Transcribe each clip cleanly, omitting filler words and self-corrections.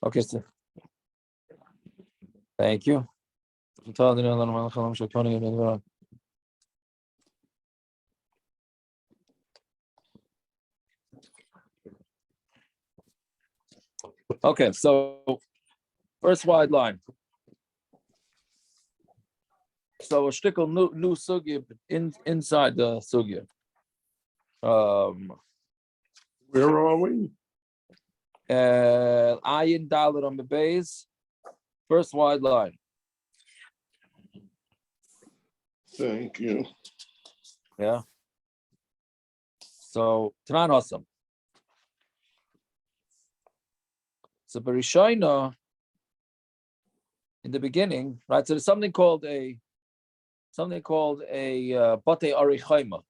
Okay, so thank you. Okay, so first wide line. So a shtickle new sugya inside the sugya. Where are we? Ayin Dalit on the base. First wide line. Thank you. Yeah. So Tanan Hassam. So Berishayna, in the beginning, right? So there's something called a Bate Arichaima,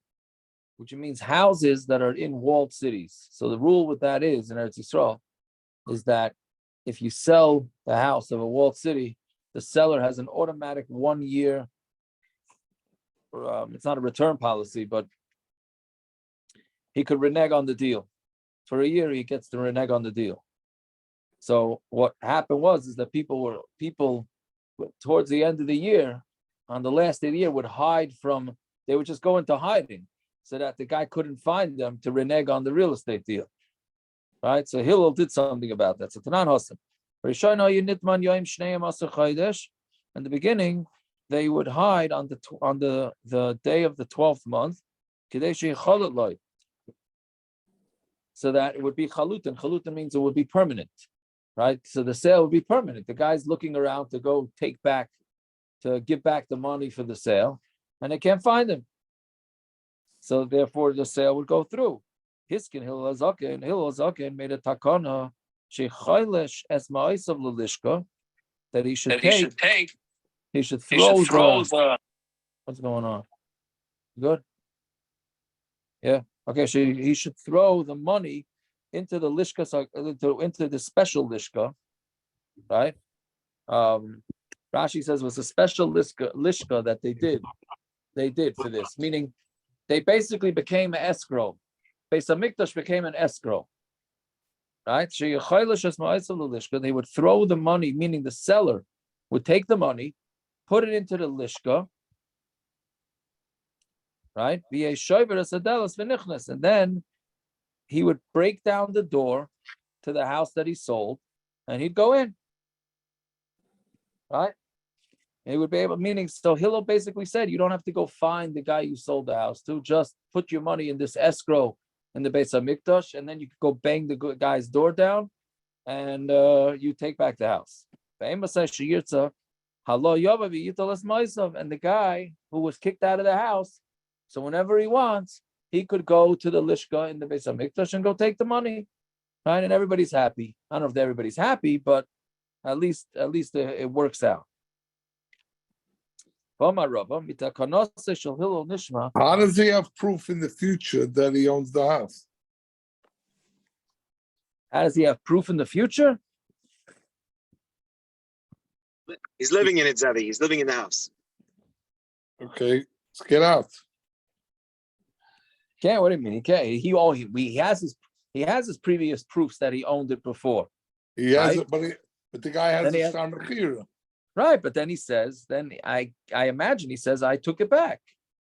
which means houses that are in walled cities. So the rule with that is in Eretz Yisrael is that if you sell the house of a walled city, the seller has an automatic 1 year. It's not a return policy, but he could renege on the deal. For a year, he gets to renege on the deal. So what happened is that people towards the end of the year, on the last day of the year, would hide from. They would just go into hiding, so that the guy couldn't find them to renege on the real estate deal. Right? So Hillel did something about that. So Tanan Hasan. In the beginning, they would hide on the day of the 12th month, so that it would be chalutin. Chalutin means it would be permanent, right? So the sale would be permanent. The guy's looking around to go give back the money for the sale, and they can't find him. So therefore, the sale would go through. Hiskin Hillel Zaken made a takana shechaylesh es ma'asav l'lishka, that he should throw the. What's going on? Good. Yeah. Okay. So he should throw the money into the lishka, into the special lishka, right? Rashi says it was a special lishka that they did for this, meaning they basically became an escrow. Beis Hamikdash became an escrow, right? They would throw the money, meaning the seller would take the money, put it into the lishka, right? And then he would break down the door to the house that he sold, and he'd go in, right? And he would be able, meaning, so Hillel basically said, you don't have to go find the guy you sold the house to, just put your money in this escrow in the Beis Hamikdash, and then you could go bang the guy's door down, and you take back the house. And the guy who was kicked out of the house, so whenever he wants, he could go to the Lishka in the Beis Hamikdash and go take the money, right? And everybody's happy. I don't know if everybody's happy, but at least it works out. How does he have proof in the future that he owns the house? How does he have proof in the future? He's living in it, Zavi. He's living in the house. Okay, let's get out. Can't. What do you mean? He can't. He has his previous proofs that he owned it before. He has it, but the guy has a star mechira. Right, but then he says, then I imagine he says, I took it back.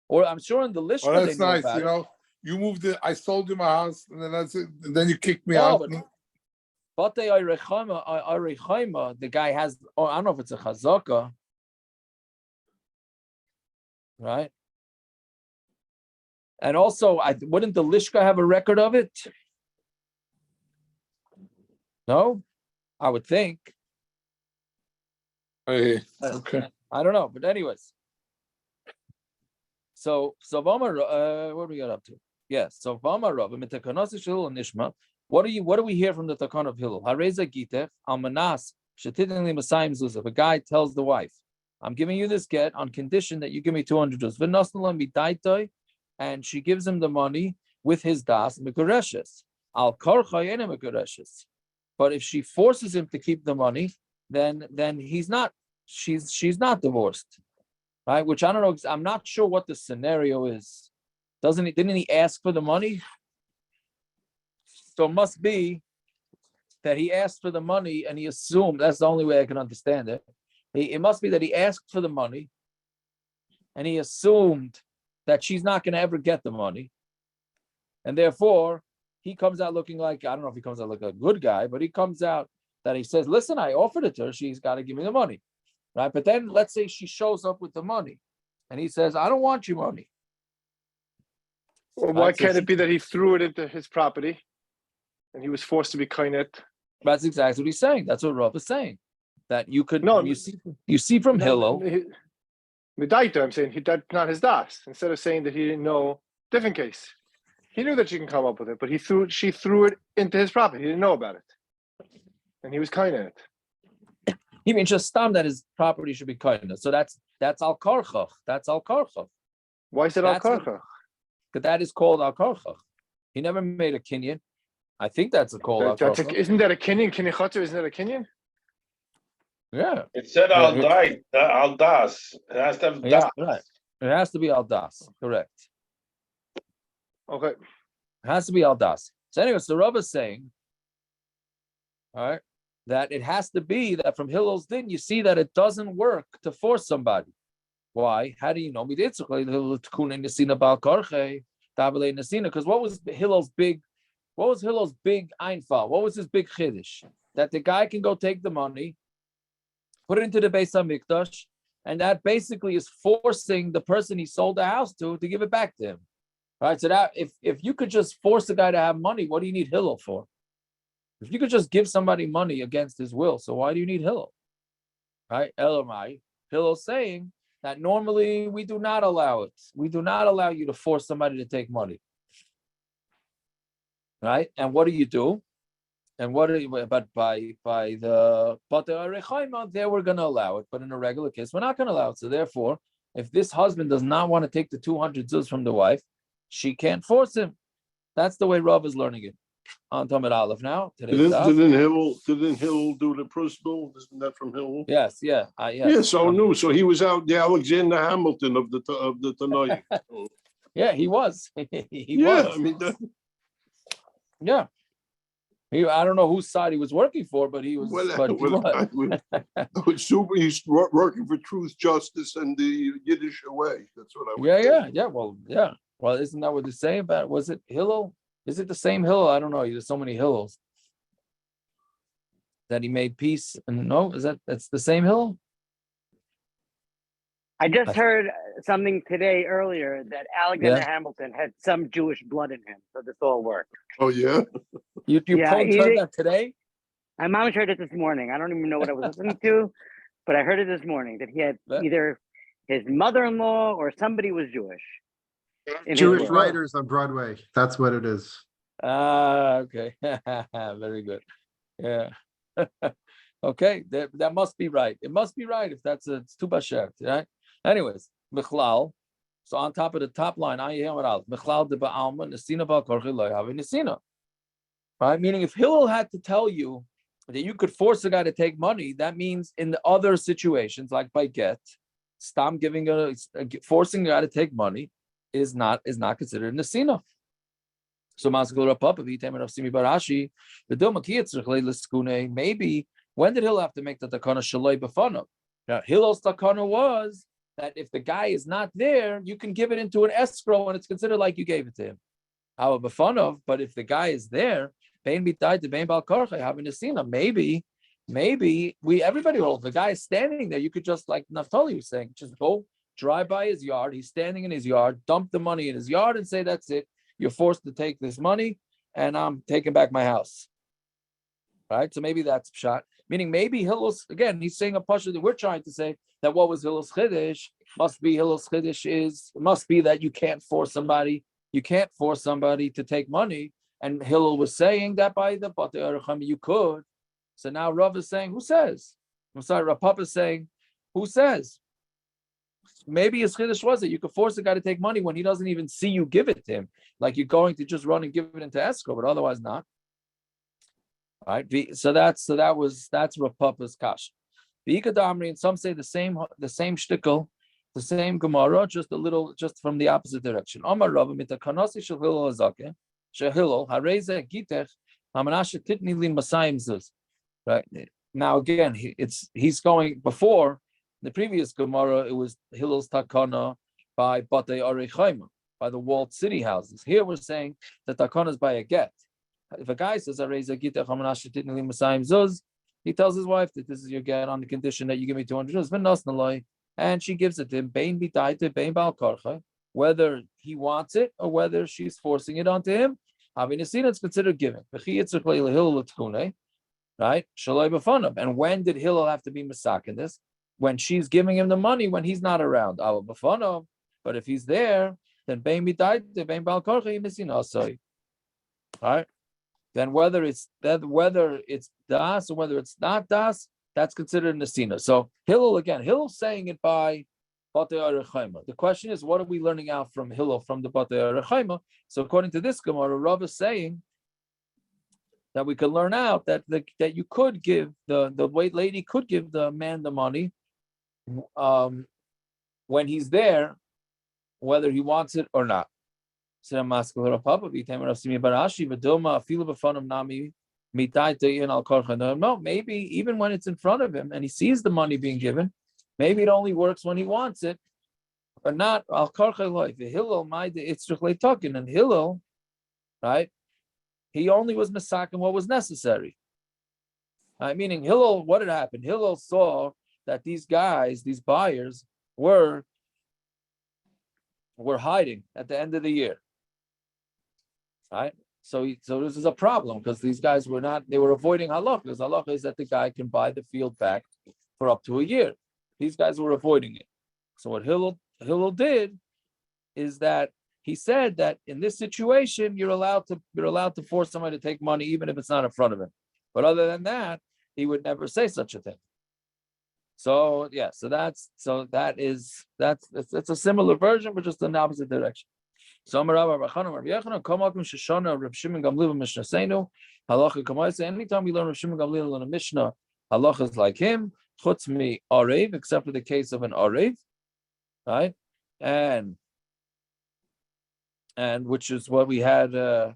Or I'm sure in the list. Well, that's nice. You know, you moved it, I sold you my house, and then that's it. And then you kicked me out. But the guy has, I don't know if it's a chazaka. Right? And also, wouldn't the Lishka have a record of it? No? I would think. Okay. I don't know, but anyways. So Vamar, what do we got up to? Yes. So Vamar Rav, Nishma. What do we hear from the Takon of Hillel? Hareza Gitech Almanas Shetidinli Masayim Zuzav. A guy tells the wife, I'm giving you this get on condition that you give me 200 Jews. And she gives him the money with his das Mekureshes. Al Karchayene Mekureshes. But if she forces him to keep the money, then he's not. She's not divorced, right? Which I don't know. I'm not sure what the scenario is. Didn't he ask for the money? So it must be that he asked for the money and he assumed, that's the only way I can understand it. It must be that he asked for the money and he assumed that she's not going to ever get the money. And therefore, he comes out looking like, I don't know if he comes out like a good guy, but he comes out that he says, listen, I offered it to her. She's got to give me the money. Right. But then let's say she shows up with the money and he says, I don't want your money. Or why can't it be that he threw it into his property and he was forced to be kainet? That's exactly what he's saying. That's what Rav is saying. That you could, No, you see from Hillel. Midaita, I'm saying that's not his das. Instead of saying that he didn't know, different case. He knew that she can come up with it, but she threw it into his property. He didn't know about it. And he was kainet. He means just stam that his property should be kainet. So that's al karchach. That's al karchach. Why is it al karchach? Because that is called al karchach. He never made a kinyan. I think that's a call al karchach. Isn't that a kinyan? Kinyan isn't that a kinyan? Yeah. It said al das. It has to have das. Right. It has to be al das. Correct. Okay. It has to be al das. So anyway, so Rav is saying, all right, that it has to be that from Hillel's din, you see that it doesn't work to force somebody. Why? How do you know? Because what was Hillel's big einfall? What was his big chiddush? That the guy can go take the money, put it into the Beis HaMikdash, and that basically is forcing the person he sold the house to give it back to him. All right. So that if you could just force the guy to have money, what do you need Hillel for? If you could just give somebody money against his will, so why do you need Hillel? Right? Elamai, Hillel's saying that normally we do not allow it. We do not allow you to force somebody to take money. Right? And what do you do? And what do you, but by the there we're going to allow it, but in a regular case, we're not going to allow it. So therefore, if this husband does not want to take the 200 zuz from the wife, she can't force him. That's the way Rav is learning it. On Talmud Aleph now. Didn't Hill do the principle? Isn't that from Hill? Yes, yeah. Yes. Yeah, so no. So he was out the Alexander Hamilton of the Tanai. Yeah, he was. He was. Was. I mean, yeah. I don't know whose side he was working for, but he was. I would assume he's working for truth, justice, and the Yiddish way. That's what I would Yeah. Well, isn't that what they say about? Was it Hillel? Is it the same Hillel? I don't know. There's so many Hillels that he made peace. And no, that's the same Hillel? I just heard something today earlier that Alexander Hamilton had some Jewish blood in him, so this all worked. Oh yeah, you heard that today? My mom heard it this morning. I don't even know what I was listening to, but I heard it this morning that he had either his mother-in-law or somebody was Jewish. Jewish writers on Broadway. That's what it is. Okay. Very good. Yeah. Okay. That must be right. It must be right if it's tu bashet, right? Anyways, Michlal. So on top of the top line, Michlal de ba'alma nesina ba'korchi lo yavi nesina. Right? Meaning if Hillel had to tell you that you could force a guy to take money, that means in the other situations, like by get, stam forcing a guy to take money is not considered nesina. So maybe when did Hillel have to make the takana shaloi b'fanav? Now Hillel's takana was that if the guy is not there, you can give it into an escrow and it's considered like you gave it to him. How b'fanav? But if the guy is there, maybe everybody holds the guy is standing there. You could just, like Naftali was saying, just go drive by his yard. He's standing in his yard, dump the money in his yard and say, that's it. You're forced to take this money and I'm taking back my house. Right? So maybe that's pshat. Meaning maybe Hillel's, again, he's saying a pasha that we're trying to say that what was Hillel's chiddush must be that you can't force somebody to take money. And Hillel was saying that by the Batei Aracham you could. So now Rav is saying, who says? I'm sorry, Rav Papa is saying, who says? Maybe his chiddush was that you could force a guy to take money when he doesn't even see you give it to him. Like you're going to just run and give it into escrow, but otherwise not. All right. So that's Rav Papa's kash. And some say the same shtickle, the same Gemara, just from the opposite direction. Amar Rav mitakanasi shel Hillel hazakeh, shehillel hareze gitech Right now, again, he's going before the previous Gemara. It was Hillel's takana by Batei Arei by the walled city houses. Here we're saying that takana is by a get. If a guy says Areza Gitach Hamanasha Titnili Masayim Zuz, he tells his wife that this is your get on the condition that you give me 200 zuz, and she gives it to him. Bain bitaita, bain bal karcha, whether he wants it or whether she's forcing it onto him. Having it's considered giving. Right? And when did Hillel have to be masak in this? When she's giving him the money when he's not around. But if he's there, then bain bitaita, bain bal karcha, misinasai. Right? Then whether it's das or whether it's not das, that's considered nesina. So Hillel's saying it by Batei Arei. The question is, what are we learning out from Hillel from the Batei Arei? So according to this Gemara, Rav is saying that we could learn out that you could give the white lady could give the man the money when he's there, whether he wants it or not. No, maybe even when it's in front of him and he sees the money being given, maybe it only works when he wants it, but not al karcha loy. Hillel it's talking, and Hillel, right? He only was masaking what was necessary. Meaning Hillel, what had happened? Hillel saw that these guys, these buyers, were hiding at the end of the year. Right, so this is a problem because these guys they were avoiding halacha, because halacha is that the guy can buy the field back for up to a year. These guys were avoiding it. So what Hillel did is that he said that in this situation you're allowed to force somebody to take money even if it's not in front of him. But other than that, he would never say such a thing. So yeah, that's a similar version, but just in the opposite direction. So anytime we learn Rav Shimon Gamliel in a Mishnah, halacha is like him, chutz mi arev, except for the case of an arev, right? And which is what we had. No,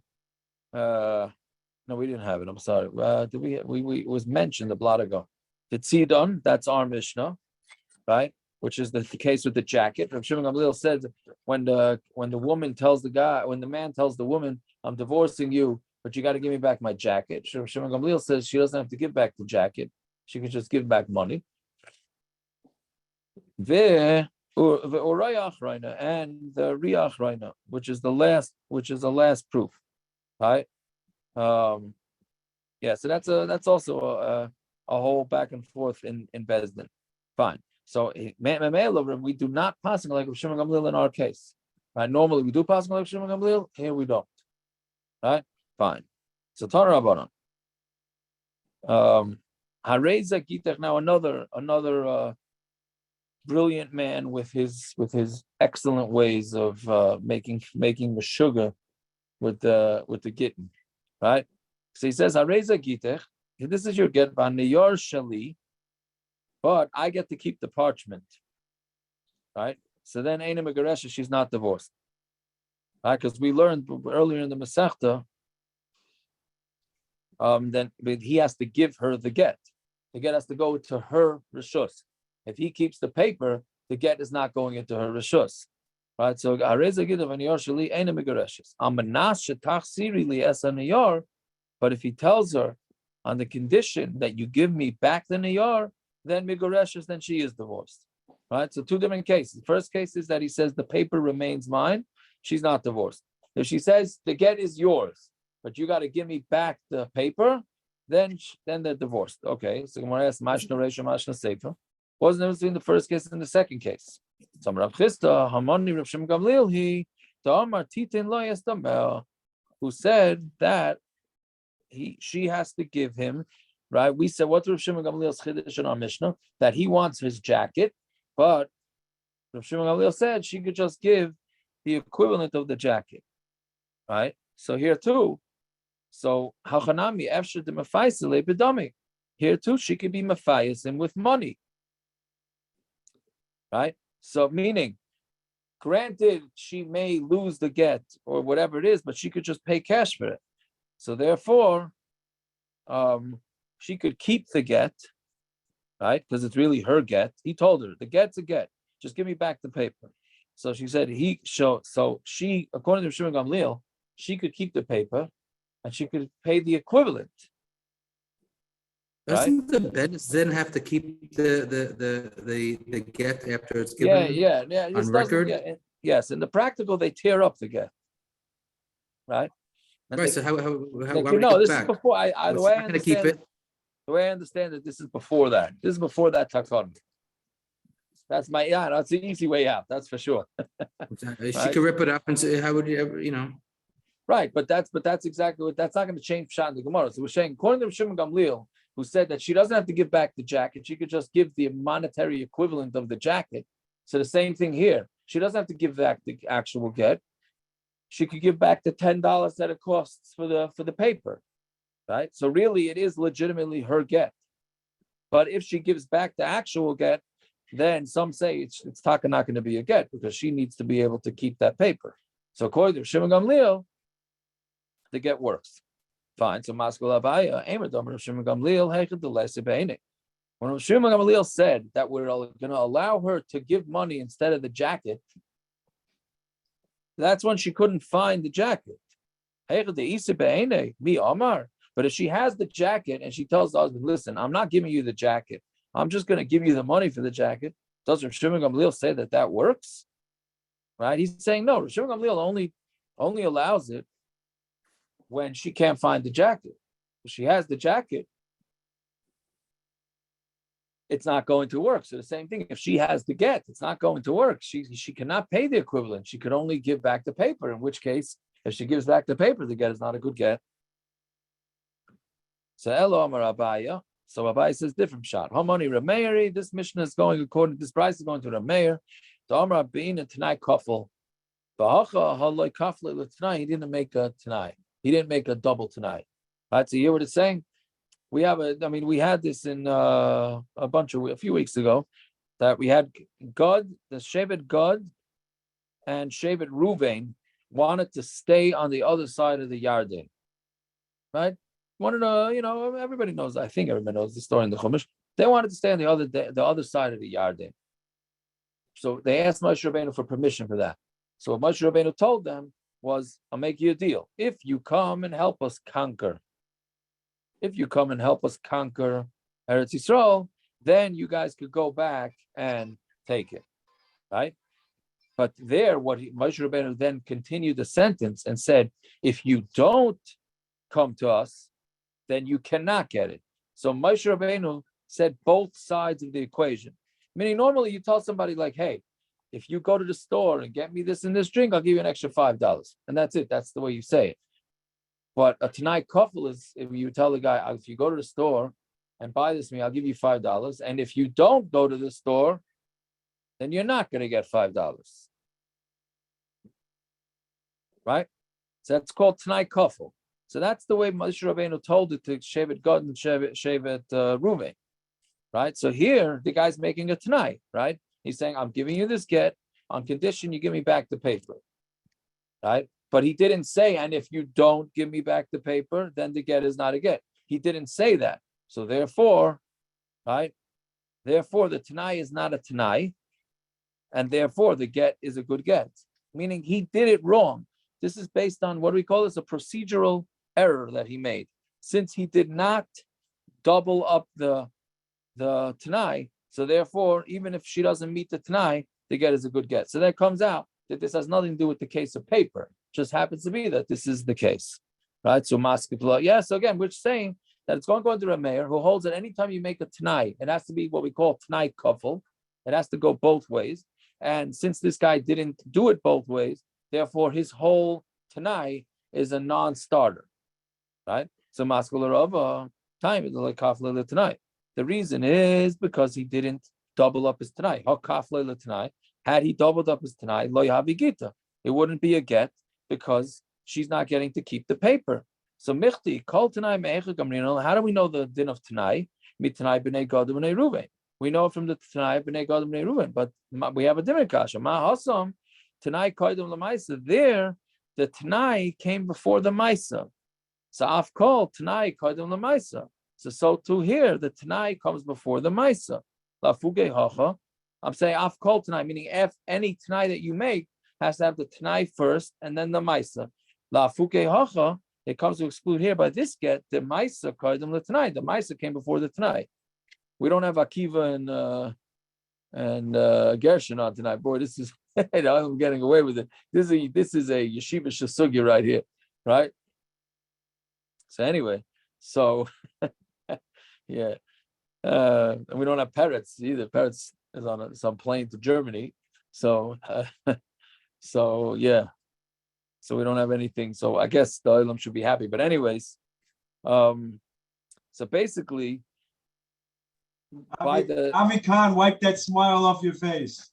we didn't have it. I'm sorry. Did we? It was mentioned a lot ago. The tzidon, that's our Mishnah, right? Which is the case with the jacket. Rav Shimon Gamliel said when the woman tells the guy, when the man tells the woman, I'm divorcing you, but you got to give me back my jacket. Rav Shimon Gamliel says she doesn't have to give back the jacket. She can just give back money. And the riach reina, which is the last proof. Right? Yeah, so that's also a whole back and forth in Bezdin. Fine. So we do not pass like Rav Shimon Gamliel in our case. Right? Normally we do pass like Rav Shimon Gamliel. Here we don't. Right? Fine. So Tana Rabbanan. Hareza Gitach. Now another brilliant man with his excellent ways of making the sugar with the gittin. Right? So he says Hareza Gitach. This is your get van Niyar Shali. But I get to keep the parchment, right? So then Eina Megaresha, she's not divorced, right? Because we learned earlier in the Masechta, then he has to give her the get. The get has to go to her rishus. If he keeps the paper, the get is not going into her rishus, right? So Areza Gidav and Niyar Shali Eina Megareshes. Amanas Shetach Siri Li Esa Niyar, but if he tells her on the condition that you give me back the Niyar, then Migoreshes, then she is divorced. Right? So two different cases. The first case is that he says the paper remains mine. She's not divorced. If she says the get is yours, but you got to give me back the paper, then they're divorced. Okay. So Gemara asks, Mashna Reisha, Mashna Sefer. Wasn't there between the first case and the second case? So Rav Chisda, Hamani Rav Shimon Gamliel, he Ta'amar Titin Lo Yastamel, who said that she has to give him. Right, we said what's Rav Shimon Gamliel's chiddush in our Mishnah, that he wants his jacket, but Rav Shimon Gamliel said she could just give the equivalent of the jacket. Right, so here too, so hachanami efshar de mafaisile bedami. Here too, she could be mafayisim with money. Right, so meaning, granted, she may lose the get or whatever it is, but she could just pay cash for it. So therefore, she could keep the get, right? Because it's really her get. He told her the get's a get. Just give me back the paper. So she said so she, according to Shimon Gamliel, she could keep the paper and she could pay the equivalent. Right? Doesn't the business then have to keep the get after it's given? Yeah. On record? Yes, in the practical, they tear up the get. Right? And Right, they, so how like, would no, it this back? is before the way I Not gonna keep understand it. the way I understand it, this is before that. This is before that takon. That's that's the easy way out, that's for sure. She Right? could rip it up and say, how would you ever, Right, but that's exactly what that's not going to change Pshat in the Gemara. So we're saying, according to Shimon Gamliel, who said that she doesn't have to give back the jacket, she could just give the monetary equivalent of the jacket. So the same thing here. She doesn't have to give back the actual get. She could give back the $10 that it costs for the paper. Right? So really it is legitimately her get. But if she gives back the actual get, then some say it's not going to be a get because she needs to be able to keep that paper. So according to Shimon Gamliel, the get works. Fine. So Maskul Abaya, Aimer Domer Shimon Gamliel, Hechad the Lesibene. When Shimon Gamliel said that we're going to allow her to give money instead of the jacket, that's when she couldn't find the jacket. Hechad the Isibene, Mi Omar. But if she has the jacket and she tells the husband, listen, I'm not giving you the jacket. I'm just going to give you the money for the jacket. Does Shimon Gamliel say that works? Right? He's saying no. Shimon Gamliel only allows it when she can't find the jacket. If she has the jacket, it's not going to work. So the same thing, if she has the get, it's not going to work. She cannot pay the equivalent. She could only give back the paper, in which case, if she gives back the paper, the get is not a good get. So Elo Amar Abaya. So Abaya says different shot. Homoni Rameiri. This mission is going according to this price is going to Rameir. The Amar Abin and Tanai Kafel. Bahacha Haloi Kafel tonight. He didn't make a tonight. He didn't make a double tonight. Right. So you hear what it's saying? We had this in a few weeks ago that we had God, the Shevet God and Shevet Ruvain wanted to stay on the other side of the Yarden. Right? Wanted to, everybody knows, I think everybody knows the story in the Chumash. They wanted to stay on the other side of the Yarden. So they asked Moshe Rabbeinu for permission for that. So what Moshe Rabbeinu told them was, I'll make you a deal. If you come and help us conquer Eretz Yisrael, then you guys could go back and take it, right? But there, Moshe Rabbeinu then continued the sentence and said, if you don't come to us, then you cannot get it. So Moshe Rabbeinu said both sides of the equation. Meaning normally you tell somebody like, hey, if you go to the store and get me this and this drink, I'll give you an extra $5. And that's it. That's the way you say it. But a Tanai Kafel is if you tell the guy, if you go to the store and buy this me, I'll give you $5. And if you don't go to the store, then you're not going to get $5. Right? So that's called Tanai Kafel. So that's the way Moshe Rabbeinu told it to Shevet Gad and Shevet Ruvain. Right? So here, the guy's making a Tanai, right? He's saying, I'm giving you this get on condition you give me back the paper. Right? But he didn't say, and if you don't give me back the paper, then the get is not a get. He didn't say that. So therefore, right? Therefore, the Tanai is not a Tanai, and therefore the get is a good get. Meaning he did it wrong. This is based on what we call this a procedural error that he made. Since he did not double up the Tanai, so therefore, even if she doesn't meet the Tanai, the get is a good get. So that comes out that this has nothing to do with the case of paper. It just happens to be that this is the case. Right? So Maskipla, yes, so again, we're saying that it's going to go into a mayor who holds that anytime you make a Tanai, it has to be what we call Tanai Kafel. It has to go both ways. And since this guy didn't do it both ways, therefore his whole Tanai is a non-starter. Right? So Maskula Rava time is like Kafla Tanai. The reason is because he didn't double up his Tanai. Had he doubled up his Tanai, lo yavi gita. It wouldn't be a get because she's not getting to keep the paper. So Michti, Kol Tanai Me'echa Gamrinol, how do we know the din of Tanai? Tanai b'nei Gad b'nei Ruvain. We know from the Tanai b'nei Gad b'nei Ruvain, but we have a different kasha. Ma Hasam, Tanai Koidem L'Maisa. There, the Tanai came before the Maisa. So Afkol Tanai Kodem Lamaisa. So too here, the Tanai comes before the Maisa. Lafuge Hacha. I'm saying Afkol Tanai, meaning if any Tanai that you make has to have the Tanai first and then the Maisa. Lafuge Hacha, it comes to exclude here by this get the Maisa Kodem the Tanai. The Maisa came before the Tanai. We don't have Akiva and Gershon on tonight. Boy, this is I'm getting away with it. This is a yeshiva shasugi right here, right? So anyway, so yeah, and we don't have parrots either. Parrots is on some plane to Germany, so so yeah, so we don't have anything. So I guess the Olam should be happy. But anyways, so basically, by the Avi Khan, wipe that smile off your face.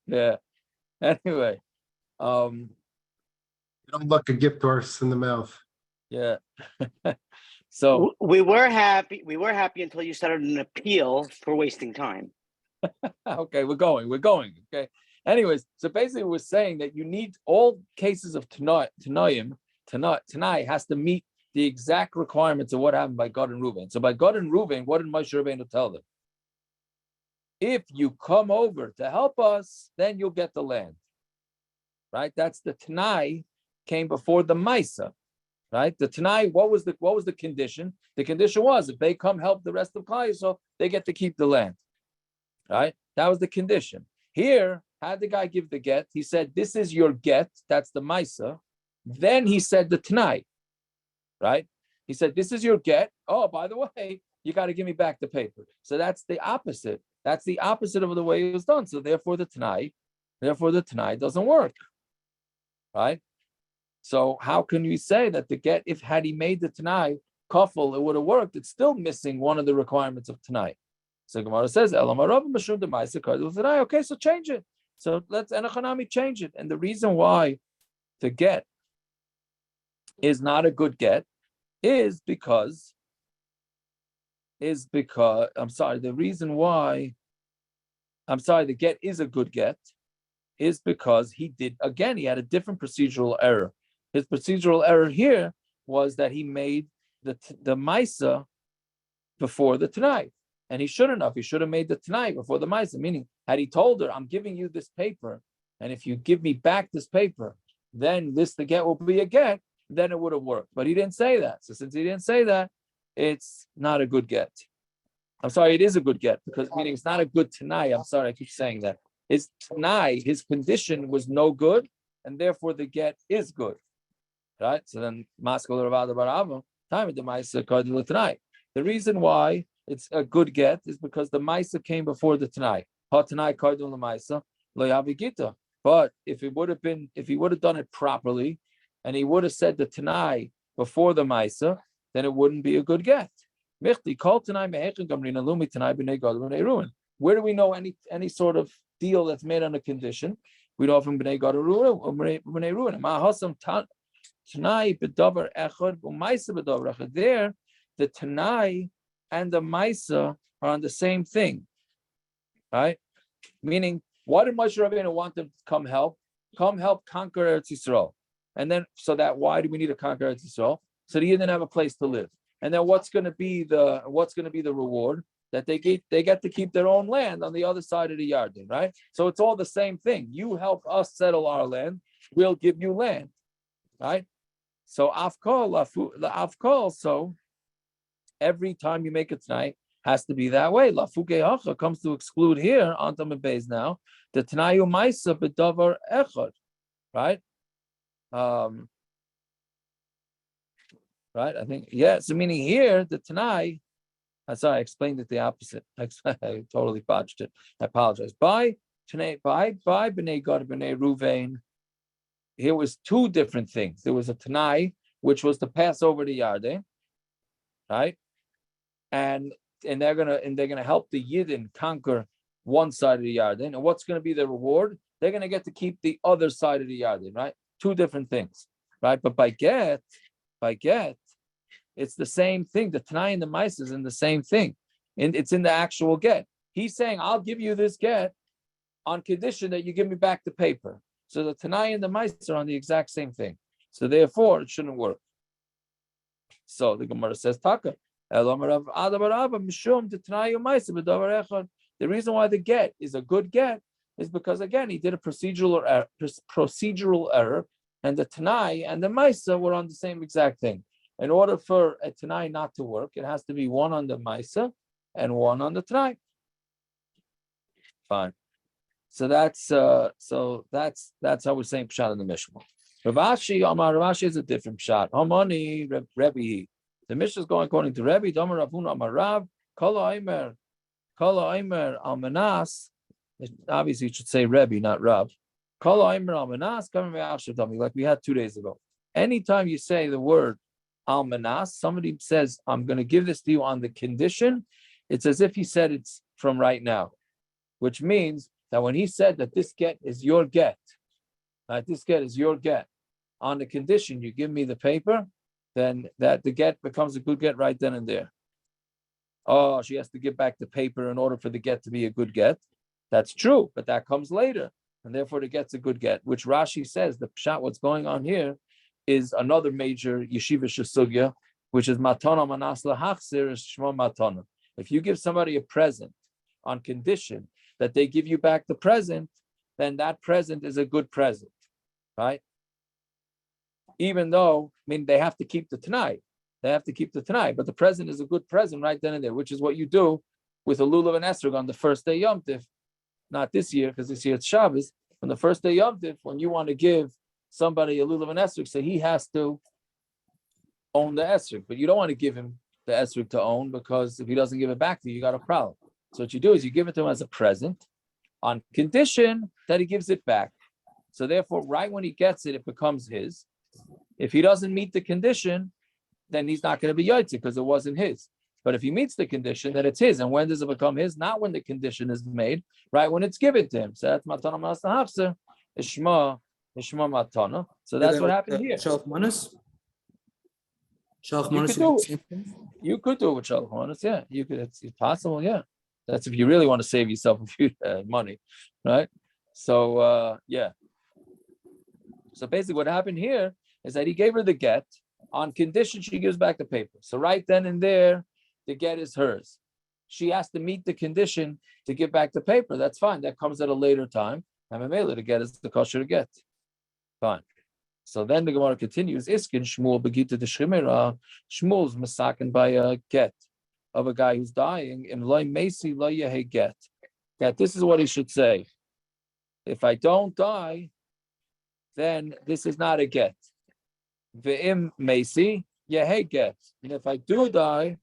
yeah. Anyway, You don't look a gift horse in the mouth. yeah. So We were happy. We were happy until you started an appeal for wasting time. okay, we're going. Okay. Anyways, so basically we're saying that you need all cases of Tanai has to meet the exact requirements of what happened by Gad and Reuven. So by Gad and Reuven, what did Moshe Rabbeinu tell them? If you come over to help us, then you'll get the land. Right? That's the Tanai came before the Maisa. Right? The Tanai, what was the condition? The condition was if they come help the rest of Klal, so they get to keep the land. Right? That was the condition. Here, had the guy give the get, he said, this is your get, that's the Maisa. Then he said the Tanai. Right? He said, this is your get. Oh, by the way, you got to give me back the paper. So that's the opposite. That's the opposite of the way it was done. So therefore the Tanai doesn't work. Right? So how can you say that the get, if had he made the Tanai kafel, it would have worked? It's still missing one of the requirements of Tanai. So Gemara says, okay, so change it. So let's Enochanami change it. And the reason why the get is not a good get is because the reason why the get is a good get is because he had a different procedural error. His procedural error here was that he made the Maisa before the Tanai. And he shouldn't have. He should have made the Tanai before the Maisa, meaning had he told her, I'm giving you this paper, and if you give me back this paper, then the get will be a get, then it would have worked. But he didn't say that. So since he didn't say that, it's not a good get. I'm sorry, it is a good get, because meaning it's not a good Tanai. I'm sorry, I keep saying that. His Tanai, his condition was no good, and therefore the get is good. Right? So then, the reason why it's a good get is because the Maisa came before the Tanai. But if he would have done it properly, and he would have said the Tanai before the Maisa, then it wouldn't be a good get. Where do we know any sort of deal that's made on a condition? We know from Bnei Gad or Bnei Reuven. Tanai bedavar echad u'maisa bedavar echad. There, the Tanai and the Maisa are on the same thing, right? Meaning, what did Moshe Rabbeinu want them to come help? Come help conquer Eretz Yisrael. And then, why do we need to conquer Eretz Yisrael? So they didn't have a place to live. And then what's going to be the reward? That they get to keep their own land on the other side of the Yarden, right? So it's all the same thing. You help us settle our land, we'll give you land, right? So afkol, so every time you make it tonight has to be that way. Lafuge hacha comes to exclude here on Tamid Beis now the Tanayu Maisa bedavar echad, right? Right. I think So meaning here the Tanai. Sorry, I explained it the opposite. I totally botched it. I apologize. By Bnei Gad, Bnei Reuven, here was two different things. There was a Tanai, which was to pass over the Yarden, right? And they're gonna help the Yidden conquer one side of the Yarden. And what's going to be the reward? They're going to get to keep the other side of the Yarden, right? Two different things, right? But by get, it's the same thing. The Tanai and the Maisa is in the same thing. And it's in the actual get. He's saying, I'll give you this get on condition that you give me back the paper. So the Tanai and the Maisa are on the exact same thing. So therefore, it shouldn't work. So the Gemara says, Taka. The reason why the get is a good get is because, again, he did a procedural error, and the Tanai and the Maisa were on the same exact thing. In order for a Tanai not to work, it has to be one on the Maisa and one on the Tanai. Fine. So that's how we're saying Pshat in the Mishnah. Ravashi is a different Pshat. Hamani Rebbe. The Mishnah is going according to Rebbe. Damar Ravuna Amar Rav. Kala Aimer Almanas. Obviously, you should say Rebbe, not Rav. Kala Aimer Almanas. Like we had 2 days ago. Anytime you say the word Almanas, somebody says, "I'm going to give this to you on the condition." It's as if he said it's from right now, which means that when he said that this get is your get, this get is your get, on the condition you give me the paper, then that the get becomes a good get right then and there. Oh, she has to give back the paper in order for the get to be a good get. That's true, but that comes later, and therefore the get's a good get, which Rashi says, the pshat, what's going on here is another major yeshiva sugya, which is matana manas lahachzir is shmo matana. If you give somebody a present on condition that they give you back the present, then that present is a good present, right? Even though, they have to keep the Tanai. They have to keep the Tanai, but the present is a good present right then and there, which is what you do with a lulav and esrog on the first day Yom Tif. Not this year, because this year it's Shabbos. On the first day Yom Tif, when you want to give somebody a lulav and esrog, so he has to own the esrog, but you don't want to give him the esrog to own, because if he doesn't give it back to you, you got a problem. So what you do is you give it to him as a present on condition that he gives it back. So therefore, right when he gets it, it becomes his. If he doesn't meet the condition, then he's not going to be yotze because it wasn't his. But if he meets the condition, then it's his. And when does it become his? Not when the condition is made, right? When it's given to him. So that's matana manas lahachzir, ishma matana. So that's what happened here. Shalach manas? Shalach You manas could do would be it. the same thing? You could do it with shalach manas, yeah. You could. It's possible, yeah. That's if you really want to save yourself a few money, right? So yeah. So basically, what happened here is that he gave her the get on condition she gives back the paper. So right then and there, the get is hers. She has to meet the condition to give back the paper. That's fine. That comes at a later time. And Mamela, the get is the kosher get. Fine. So then the Gemara continues. Iskin Shmuel begita the Shemira. Shmuel's masakin by a get of a guy who's dying. In loy mesi loy yehe get. That this is what he should say. If I don't die, then this is not a get. Ve'im mesi yehe get. And if I do die,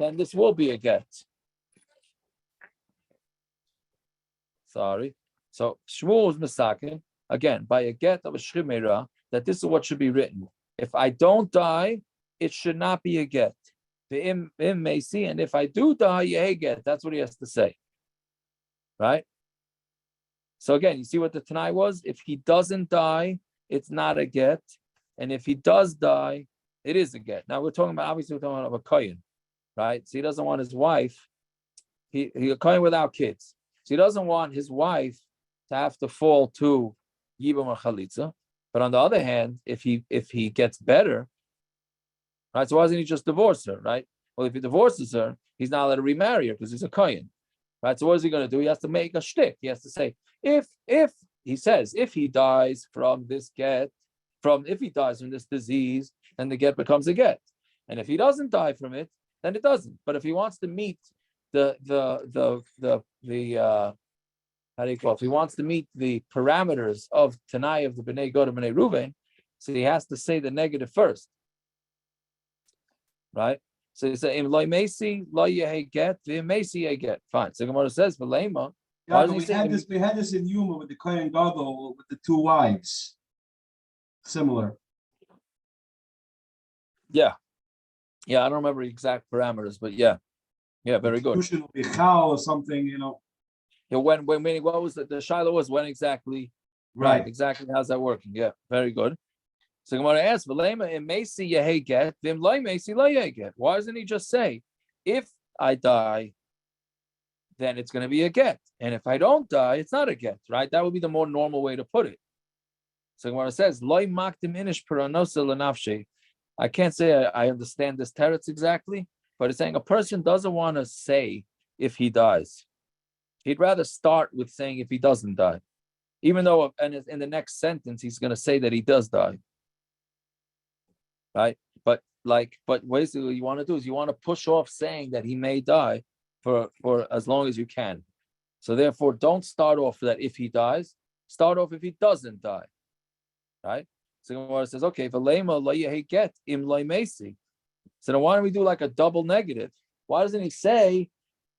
then this will be a get. Sorry. So Shmuel is misakin, again, by a get of a shchimera, that this is what should be written. If I don't die, it should not be a get. Ve'im mesi, and if I do die, yehe get. That's what he has to say. Right? So again, you see what the Tanai was? If he doesn't die, it's not a get. And if he does die, it is a get. Now obviously we're talking about a kohen, right? So he doesn't want his wife, he a kohen without kids. So he doesn't want his wife to have to fall to Yibam or Chalitza. But on the other hand, if he gets better, right? So why doesn't he just divorce her, right? Well, if he divorces her, he's not allowed to remarry her because he's a kohen. Right? So what is he going to do? He has to make a shtick. He has to say, if he dies from this get, if he dies from this disease, then the get becomes a get. And if he doesn't die from it, then it doesn't. But if he wants to meet the how do you call it? If he wants to meet the parameters of Tanai of the Bnei Gad and Bnei Ruvain, so he has to say the negative first. Right? So he said, "Im loy mesi loy yehe get, v'im mesi yehe get." Fine. So Gemara says, "V'leima." Yeah, but we had this in Yuma with the Kohen Gadol with the two wives. Similar. Yeah, I don't remember exact parameters, but yeah, very good. Or something, you know. Yeah, when what was the Shiloh was when exactly? Right, exactly. How's that working? Yeah, very good. So I'm going to ask, why doesn't he just say, if I die, then it's going to be a get, and if I don't die, it's not a get, right? That would be the more normal way to put it. So when it says loy makdim inish paranosa lenafshe, I can't say I understand this teretz exactly, but it's saying a person doesn't want to say if he dies. He'd rather start with saying if he doesn't die, even though in the next sentence he's going to say that he does die, right? But basically, you want to do is you want to push off saying that he may die for as long as you can. So therefore, don't start off that if he dies. Start off if he doesn't die, right? So it says, okay, v'leima lo yehi get im lo mesi. So then why don't we do like a double negative? Why doesn't he say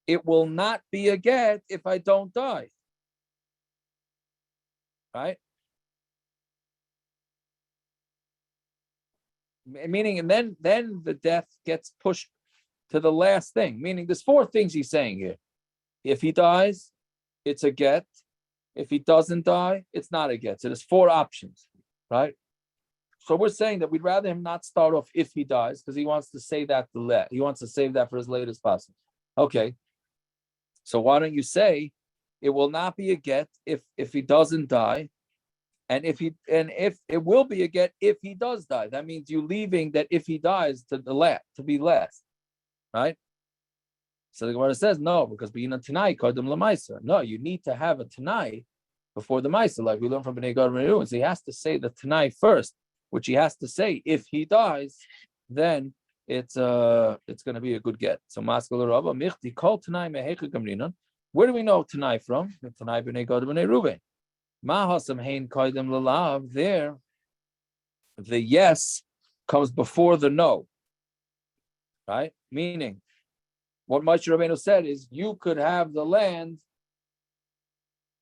it will not be a get if I don't die? Right? Meaning, and then the death gets pushed to the last thing. Meaning, there's four things he's saying here. If he dies, it's a get. If he doesn't die, it's not a get. So there's four options, right? So we're saying that we'd rather him not start off if he dies because he wants to say that he wants to save that for as late as possible. Okay. So why don't you say it will not be a get if he doesn't die, and if it will be a get if he does die. That means you leaving that if he dies to be last, right? So the Gemara says no, because being a Tanai kodem lemaisa. No, you need to have a Tanai before the Maisa, like we learned from Bnei Gad Bnei Reuven. So he has to say the Tanai first, which he has to say if he dies, then it's going to be a good get. So Maskal Rabba Michti called Tanai mehecha gamrinan. Where do we know Tanai from? The Tanai Bnei Gad Bnei Reuven. Mahasam hein koidem lalav. There, the yes comes before the no, right? Meaning, what Moshe Rabbeinu said is, you could have the land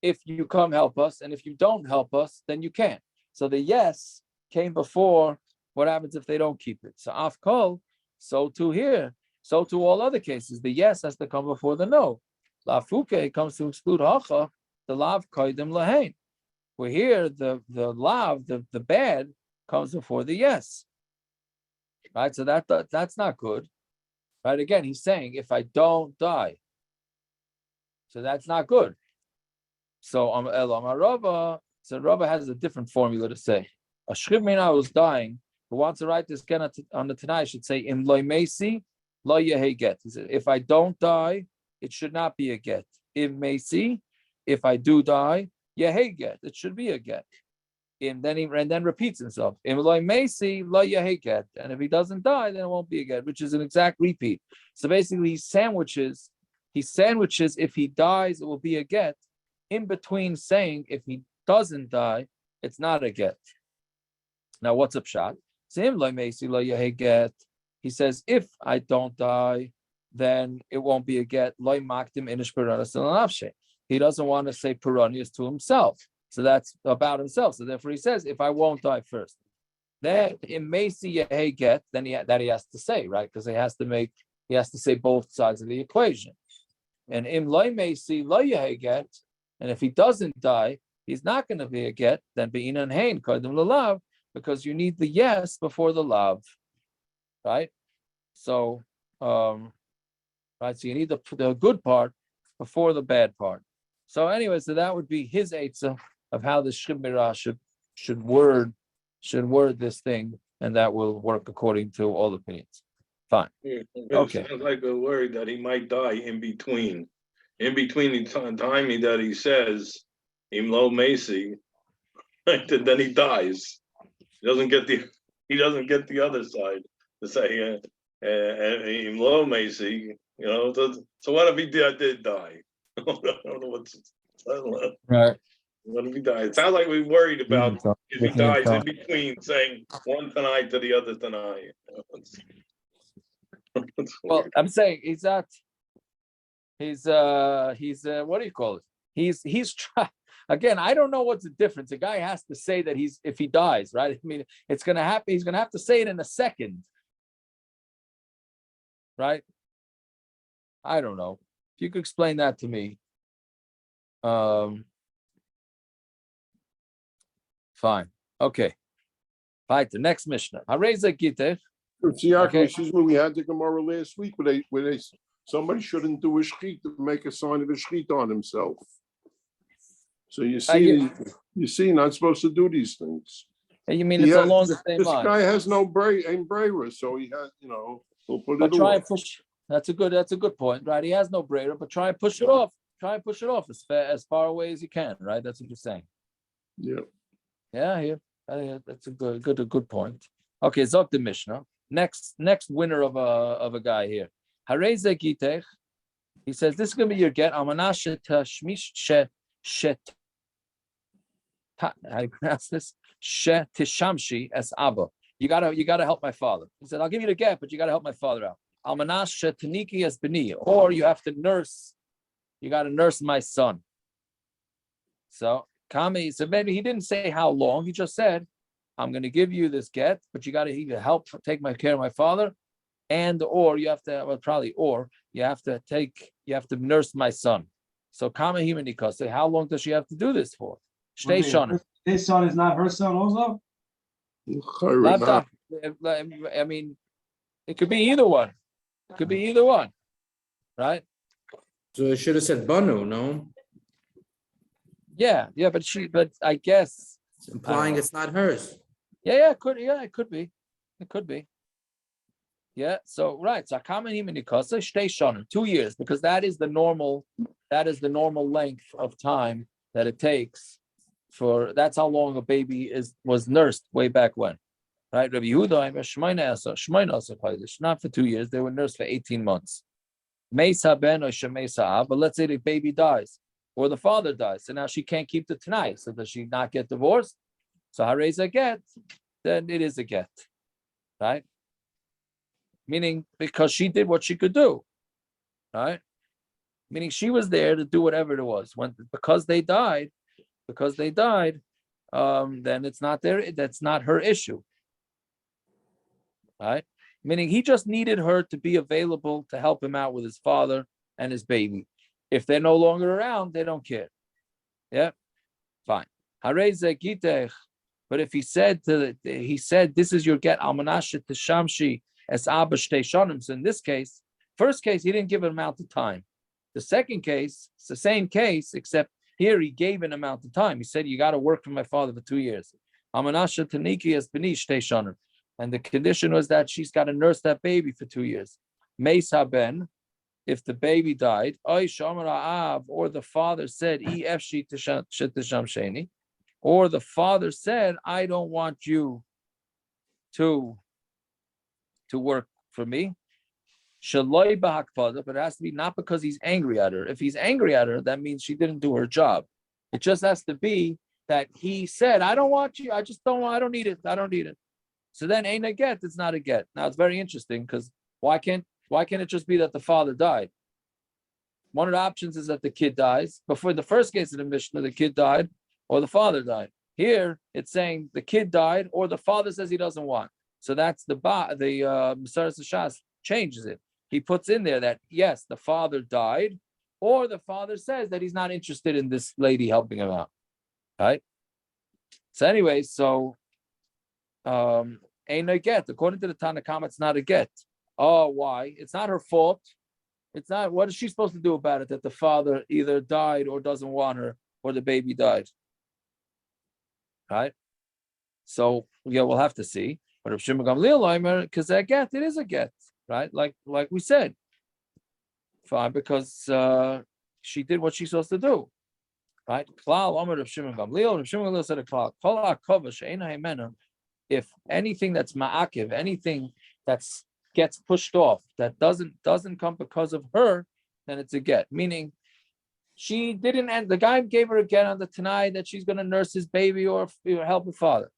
if you come help us, and if you don't help us, then you can't. So the yes came before what happens if they don't keep it. So afkol, so too here, so to all other cases, the yes has to come before the no. Lafuke comes to exclude hacha, the lav koidem lahain. Where here the lav, the bad, comes before the yes. Right? So that's not good. Right? Again, he's saying if I don't die, so that's not good. So Rava, so Rava has a different formula to say. A Shchibmina was dying, who wants to write this again on the Tanai should say Im loy mesi lo yehi get. He said, if I don't die, it should not be a get. Im mesi, if I do die, yehi get. It should be a get. And then repeats himself. Im loy mesi lo yehi get. And if he doesn't die, then it won't be a get, which is an exact repeat. So basically, he sandwiches. If he dies, it will be a get. In between saying if he doesn't die, it's not a get. Now, what's up, shot? He says, if I don't die, then it won't be a get. He doesn't want to say peronius to himself. So that's about himself. So therefore he says, if I won't die first. Then in Macy get, then he has to say, right? Because he has to say both sides of the equation. And in loy Macy get, and if he doesn't die, he's not going to be a get, then be'in and hain kodem lalav, because you need the yes before the lav, right? So, right. So you need the good part before the bad part. So anyway, so that would be his eitzah of how the Shchibmira should word this thing, and that will work according to all opinions. Fine. Okay. Sounds like a word that he might die in between. In between the timing that he says, Im lo Macy, and then he dies. He doesn't get the other side to say Im lo Macy, So what if he did die? I don't know. Right. What if he died? It sounds like we're worried about if he dies in between saying one tonight to the other tonight. Well, I'm saying he's not. He's what do you call it? He's trying again. I don't know what's the difference. A guy has to say that if he dies, right? I mean, it's gonna happen. He's gonna have to say it in a second, right? I don't know. If you could explain that to me. Fine. Okay. Right. The next Mishnah. Hareza Gittin. Okay. Excuse me. We had the Gemara last week where somebody shouldn't do a shchit to make a sign of a shchit on himself. So you yeah. see, you're not supposed to do these things. You mean He it's has- along the same This line? guy has no braver, so he has, he'll put But it try away. and push. That's a good point, right? He has no brainer, but try and push it off. Try and push it off as far away as you can, right? That's what you're saying. Yeah. Yeah, that's a good point. Okay, Zok the Mishnah. Next winner of a guy here. Hareze Gitech. He says this is gonna be your get. Amanashe Tashmish Shet. How you pronounce this? Shet Tishamshi as Abba. You gotta help my father. He said, I'll give you the get, but you gotta help my father out. Almanashe Taniki as Beni, or you have to nurse. You gotta nurse my son. So Kami said, maybe he didn't say how long. He just said, I'm going to give you this get, but you got to either help take care of my father, or you have to, you have to nurse my son. So Kami Himanika say, how long does she have to do this for? Stay shon. His son is not her son also? I mean, it could be either one. It could be either one, right? So it should have said Banu, no? Yeah, but I guess It's implying it's not hers. Yeah, it could be. Yeah, so right. So stay shonen 2 years, because that is the normal length of time that it takes that's how long a baby was nursed way back when. Right? Rabbi Yehuda, not for 2 years, they were nursed for 18 months. Mesa ben or Shemesa, but let's say the baby dies or the father dies. So now she can't keep the Tanai. So does she not get divorced? So Harez a get, then it is a get. Right? Meaning because she did what she could do. Right? Meaning she was there to do whatever it was. Because they died, then it's not that's not her issue. Right? Meaning he just needed her to be available to help him out with his father and his baby. If they're no longer around, they don't care. Yeah, fine. But if he said this is your get almanashet to shamshi as abba shtei shonim. So in this case, first case he didn't give an amount of time. The second case, it's the same case, except here he gave an amount of time. He said you got to work for my father for 2 years. Almanashet taniki as beni shtei shonim. And the condition was that she's got to nurse that baby for 2 years. Meis haben, if the baby died, or the father said, or the father said, I don't want you to work for me. But it has to be not because he's angry at her. If he's angry at her, that means she didn't do her job. It just has to be that he said, I don't want you. I don't need it. So then ain't a get, it's not a get. Now it's very interesting because why can't it just be that the father died? One of the options is that the kid dies. Before the first case of the Mishnah, the kid died or the father died. Here it's saying the kid died or the father says he doesn't want. So that's the Masaras Shas changes it. He puts in there that yes, the father died, or the father says that he's not interested in this lady helping him out. Right? So anyway, ain't a get. According to the Tanakh, it's not a get. Oh, why? It's not her fault. It's not. What is she supposed to do about it? That the father either died or doesn't want her, or the baby died. Right? So yeah, we'll have to see. But if Shimon Gamliel, because that get, it is a get, right? Like we said, fine, because she did what she's supposed to do, right? Klal Omer of Shimon Gamliel. Shimon Gamliel said a klal. Kol ha'kova she'ein ha'imena. If anything that's ma'akiv, anything that's gets pushed off, that doesn't come because of her, then it's a get. Meaning, she didn't, and the guy gave her a get on the Tanai that she's going to nurse his baby or help her father.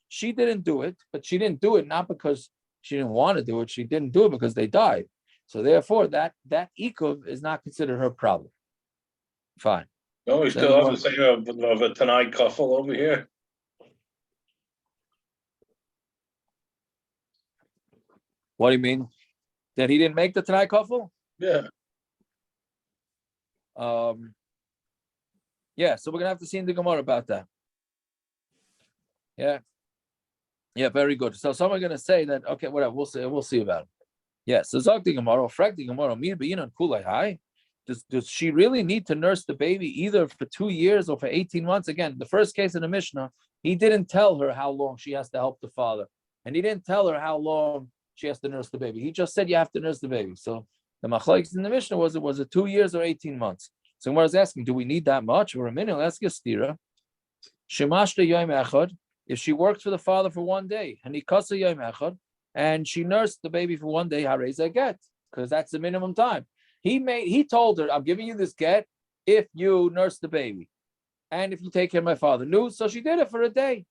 She didn't do it, but she didn't do it not because she didn't want to do it. She didn't do it because they died. So therefore, that ikuv is not considered her problem. Fine. No, we still have the same of a Tanai couple over here. What do you mean? That he didn't make the Tanai Kafel? Yeah. Yeah, so we're gonna have to see in the Gemara about that. Yeah, very good. So someone's gonna say that, okay, whatever, we'll see about it. Yeah, so Zog the Gemara, Frag the Gemara, Mir Beyinan Kulai Hai. does she really need to nurse the baby either for 2 years or for 18 months? Again, the first case in the Mishnah, he didn't tell her how long she has to help the father. And he didn't tell her how long she has to nurse the baby. He just said you have to nurse the baby. So the machlokes in the Mishnah was it 2 years or 18 months? So Gemara is asking, do we need that much? Or a minute, let's get stira. Shemashta yom echad, if she worked for the father for 1 day, and he kasa yom echad, and she nursed the baby for 1 day, hareza get, because that's the minimum time. He told her, I'm giving you this get if you nurse the baby, and if you take care of my father. No, so she did it for a day.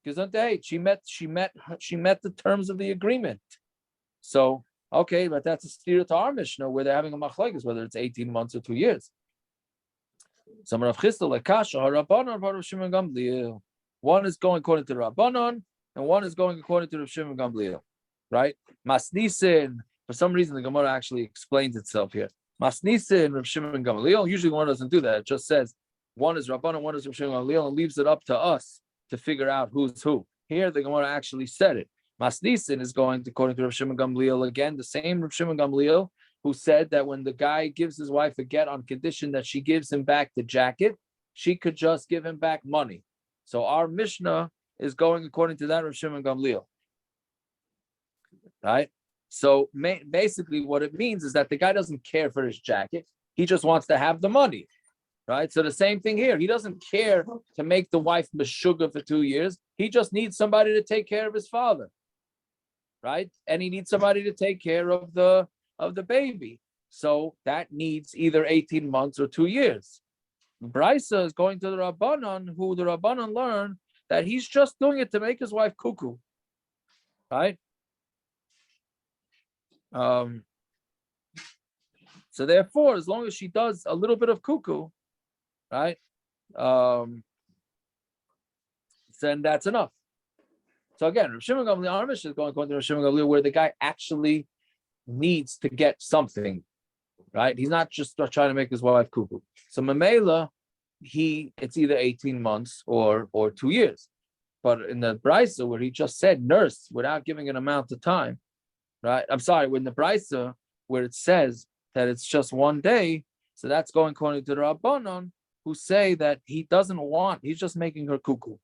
Because on day she met the terms of the agreement. So okay, but that's a steer to our Mishnah where they're having a machlokes whether it's 18 months or 2 years. Some Rav Chisda lekasha harabanan Rav Shimon Gamliel. One is going according to Rabbanon, and one is going according to Rav Shimon Gamliel. Right? Masnisin. For some reason, the Gemara actually explains itself here. Masnisin Rav Shimon Gamliel. Usually, the Gemara doesn't do that. It just says one is Rabbanon, one is Rav Shimon Gamliel, and leaves it up to us to figure out who's who. Here, the Gemara actually said it. Masnisin is going according to Rav Shimon Gamliel again, the same Rav Shimon Gamliel who said that when the guy gives his wife a get on condition that she gives him back the jacket, she could just give him back money. So our Mishnah is going according to that Rav Shimon Gamliel. Right? So basically what it means is that the guy doesn't care for his jacket. He just wants to have the money. Right? So the same thing here. He doesn't care to make the wife meshuggah for 2 years. He just needs somebody to take care of his father. Right? And he needs somebody to take care of the baby. So that needs either 18 months or 2 years. Brisa is going to the Rabbanon, who the Rabbanon learn that he's just doing it to make his wife cuckoo. Right? So therefore, as long as she does a little bit of cuckoo, right? Then that's enough. So again, Rav Shimon Gamliel, our Mishnah is going according to Rav Shimon Gamliel, where the guy actually needs to get something, right? He's not just trying to make his wife cuckoo. So Mamela, it's either 18 months or 2 years. But in the Brisa, where he just said nurse without giving an amount of time, right? I'm sorry, when the Brisa, where it says that it's just 1 day, so that's going according to the Rabbanon, who say that he's just making her cuckoo.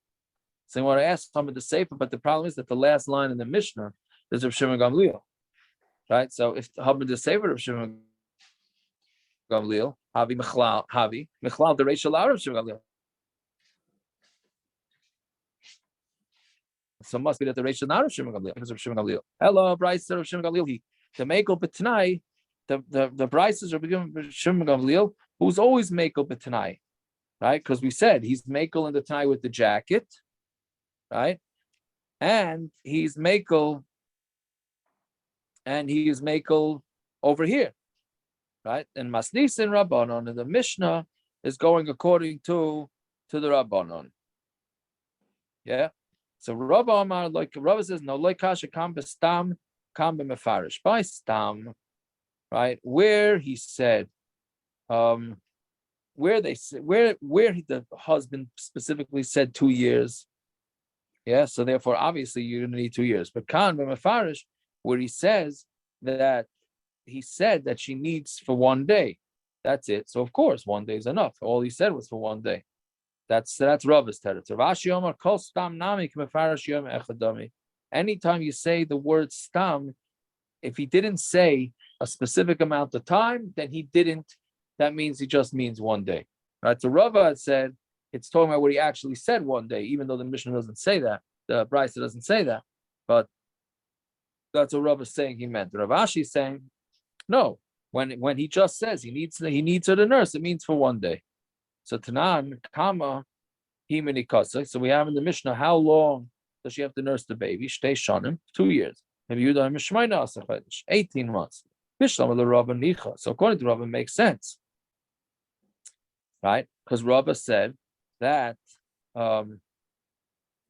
So I want to ask some of the Sefer, but the problem is that the last line in the Mishnah is Rav Shimon Gamliel, right? So if Hamid the Sefer of Shimon Gamliel, Havi Mechlal the Reish Rav Shimon Gamliel. So it must be that the Reish is not Rav Shimon Gamliel, because of Shimon Gamliel. Hello, Bryce of Shimon Gamliel. The Mekel B'Tanai, the Bryces are beginning with Shimon Gamliel, who's always Mekel B'Tanai, right? Because we said he's Mekel in the Tanai with the jacket, right? And he's Mekel over here, right? And Masnis and Rabbanon, and the Mishnah is going according to the Rabbanon. Yeah. So Rabba Amar, like Rabba says, no, like Kasha kam bestam, kam b'mefarish. By stam, right? Where he said, where the husband specifically said 2 years. Yeah, so therefore, obviously, you're going to need 2 years. But kan b'mefarish, where he says that she needs for 1 day. That's it. So of course, 1 day is enough. All he said was for 1 day. That's Rava's territory. Rashi Omar kol stam nami k'mefarish yom echadami. Anytime you say the word stam, if he didn't say a specific amount of time, then he didn't. That means he just means 1 day. Right? So Rava said it's talking about what he actually said 1 day, even though the Mishnah doesn't say that. The Brisa doesn't say that. But that's what Rava's saying he meant. Rav Ashi is saying, no, when he just says he needs her to nurse, it means for 1 day. So Tanan, Kama, Himini Kasa. So we have in the Mishnah, how long does she have to nurse the baby? Shtei Shanim, 2 years. Maybe you don't 18 months. So according to Rabba, it makes sense. Right? Because Rabba said that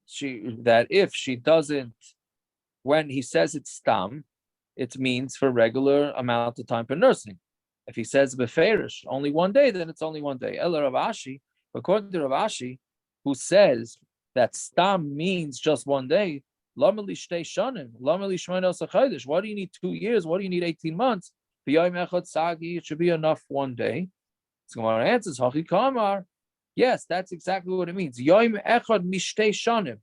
if she doesn't, when he says it's stam, it means for regular amount of time for nursing. If he says beferish, only 1 day, then it's only 1 day. Ella Rav Ashi, according to Rav Ashi, who says that stam means just 1 day, why do you need 2 years? Why do you need 18 months? It should be enough one day. So Gemara answers, Hachi Kamar. Yes, that's exactly what it means. Yom echad mishtei shanim.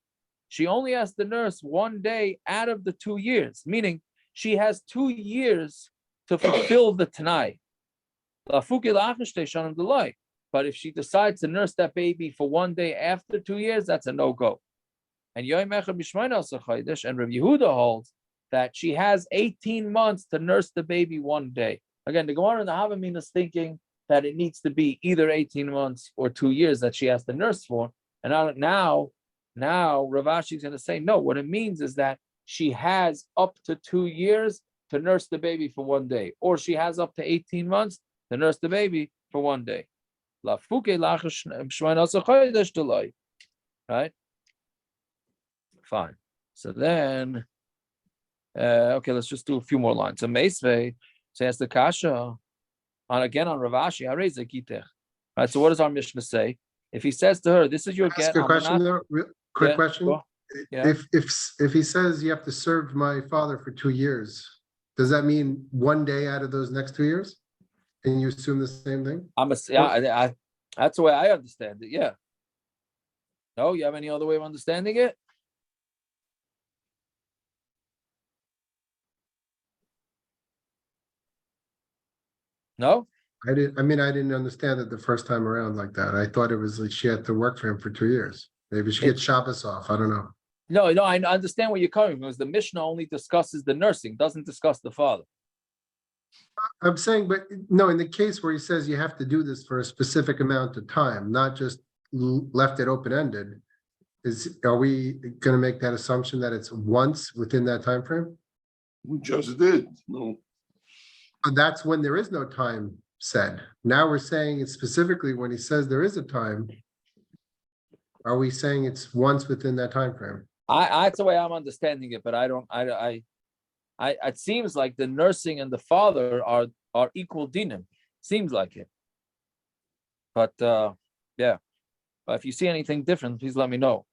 She only has to nurse one day out of the 2 years, meaning she has 2 years to fulfill the Tanai. But if she decides to nurse that baby for one day after 2 years, that's a no-go. And Yom echad mishmain al sachaydish, and Rav Yehuda holds that she has 18 months to nurse the baby one day. Again, the Gemara and the Havamina is thinking that it needs to be either 18 months or 2 years that she has to nurse for. And now Rav Ashi is going to say, no, what it means is that she has up to 2 years to nurse the baby for one day, or she has up to 18 months to nurse the baby for one day. Right? Fine. So then, okay, let's just do a few more lines. So Meisvei says the Kasha, again on Rav Ashi, Areza Gittin. Right, so what does our Mishnah say? If he says to her, this is your get. Ask a question there. Quick question. Sure. Yeah. If he says you have to serve my father for 2 years, does that mean one day out of those next 2 years? Can you assume the same thing? That's the way I understand it. Yeah. No, you have any other way of understanding it? No? I didn't understand it the first time around like that. I thought it was like she had to work for him for 2 years. Maybe she gets Shabbos off. I don't know. No, I understand where you're coming from, because the Mishnah only discusses the nursing, doesn't discuss the father. I'm saying, but no, in the case where he says you have to do this for a specific amount of time, not just left it open-ended, are we going to make that assumption that it's once within that time frame? We just did. No. But that's when there is no time said. Now we're saying it specifically when he says there is a time. Are we saying it's once within that time frame? That's the way I'm understanding it, but it seems like the nursing and the father are equal dinim. Seems like it. But yeah. But if you see anything different, please let me know.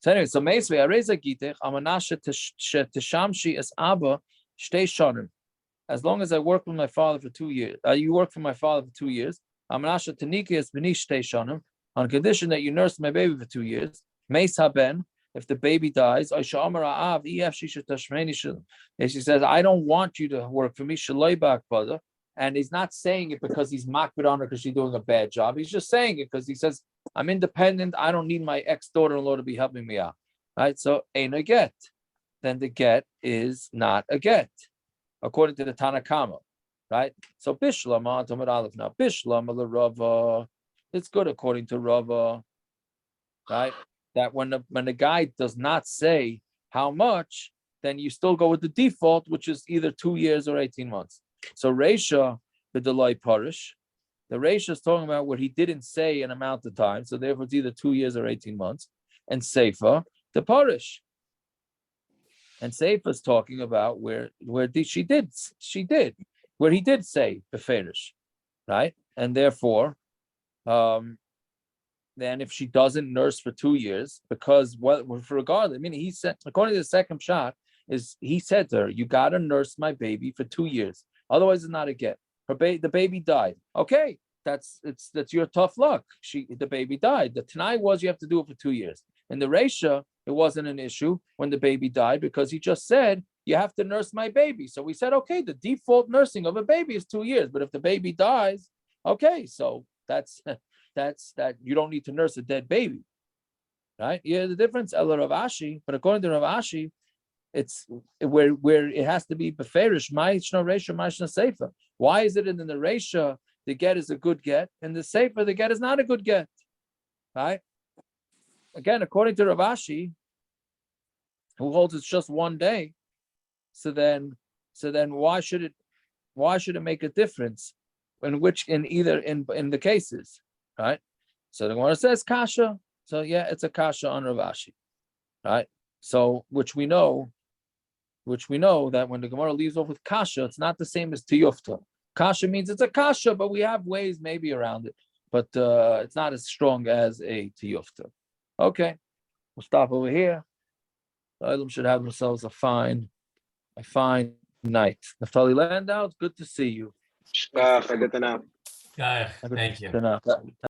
So anyway, so Meisvei Areza Gittin Amanasha Teshamshi es Abba Shtei Shanim. As long as I work with my father for 2 years, you work for my father for 2 years. Amanasha Tanika es B'ni Shtei Shanim, on condition that you nurse my baby for 2 years. Meis haben, if the baby dies, if she says, I don't want you to work for me, and he's not saying it because he's makbid on her because she's doing a bad job. He's just saying it because he says, I'm independent. I don't need my ex-daughter-in-law to be helping me out. Right? So ain't a get. Then the get is not a get, according to the Tanakama. Right? So Bishlama, Tamar Aleph. Now Bishlama Rava, it's good according to Rava. Right? That when the guy does not say how much, then you still go with the default, which is either 2 years or 18 months. So Reisha, the Delay Parish, the Reisha is talking about where he didn't say an amount of time, so therefore it's either 2 years or 18 months. And Seifa, the Parish. And Seifa is talking about where he did, where he did say Beferish, right? And therefore, then if she doesn't nurse for 2 years, because regardless, I mean, he said, according to the second shot, he said to her, you gotta nurse my baby for 2 years. Otherwise, it's not a get. The baby died. Okay, that's your tough luck. The baby died. The Tanai was you have to do it for 2 years. In the Reisha, it wasn't an issue when the baby died because he just said, you have to nurse my baby. So we said, okay, the default nursing of a baby is 2 years. But if the baby dies, okay, so that's that you don't need to nurse a dead baby. Right? Yeah, the difference, Ella Rav Ashi, but according to Rav Ashi, it's where it has to be beferish, ma'ishna reisha, ma'ishna seifa. Why is it in the reisha the get is a good get, and the seifa the get is not a good get? Right? Again, according to Rav Ashi, who holds it's just 1 day, so then why should it make a difference in the cases? Right? So the Gemara says kasha. So yeah, it's a kasha on Rav Ashi. Right? So which we know that when the Gemara leaves off with kasha, it's not the same as tiyufta. Kasha means it's a kasha, but we have ways maybe around it. But it's not as strong as a tiyufta. Okay, we'll stop over here. The Ilam should have themselves a fine night. Naftali Landau, it's good to see you. I did the now. Thank you. Good night.